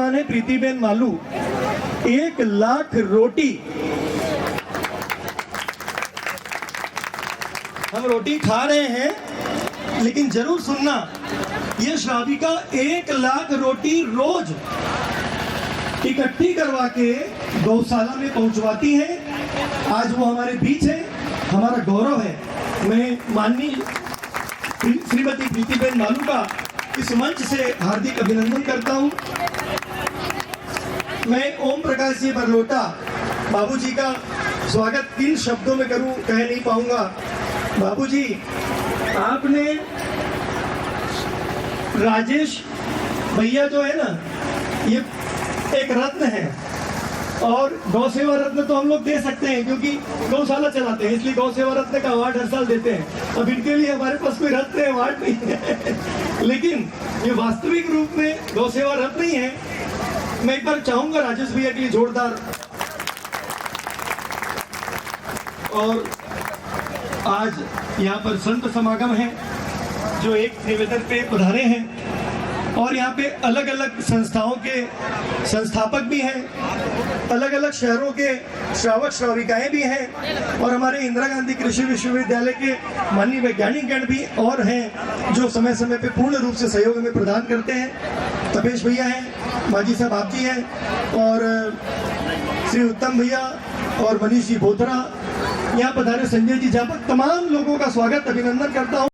मेहमान है प्रीतिबेन मालू। 1 लाख रोटी, हम रोटी खा रहे हैं, लेकिन जरूर सुनना, ये श्राविका 1 लाख रोटी रोज इकट्ठी करवा के गौशाला में पहुंचवाती है। आज वो हमारे बीच है, हमारा गौरव है। मैं माननीय श्रीमती प्रीतिबेन मालू का इस मंच से हार्दिक अभिनंदन करता हूं। मैं ओम प्रकाश जी बरलोटा बाबूजी का स्वागत किन शब्दों में करूं, कह नहीं पाऊंगा। बाबूजी, आपने राजेश भैया जो है ना, ये एक रत्न है, और गौ सेवा रत्न तो हम लोग दे सकते हैं क्योंकि गौशाला चलाते हैं, इसलिए गौ सेवा रत्न का अवार्ड हर साल देते हैं। अब इनके लिए हमारे पास कोई रत्न अवार्ड नहीं है, लेकिन ये वास्तविक रूप में गौ सेवा रत्न ही है। मैं एक बार चाहूंगा राजेश भैया के लिए जोरदार। और आज यहाँ पर संत समागम है जो एक निवेदन पे पधारे हैं, और यहाँ पे अलग अलग संस्थाओं के संस्थापक भी हैं, अलग अलग शहरों के श्रावक श्राविकाएं भी हैं, और हमारे इंदिरा गांधी कृषि विश्वविद्यालय के माननीय वैज्ञानिकगण भी और हैं जो समय समय पे पूर्ण रूप से सहयोग हमें प्रदान करते हैं। तपेश भैया हैं, माजी साहब आप जी हैं, और श्री उत्तम भैया और मनीष जी बोथरा, यहाँ पधारे संजय जी जापक, तमाम लोगों का स्वागत अभिनंदन करता हूँ।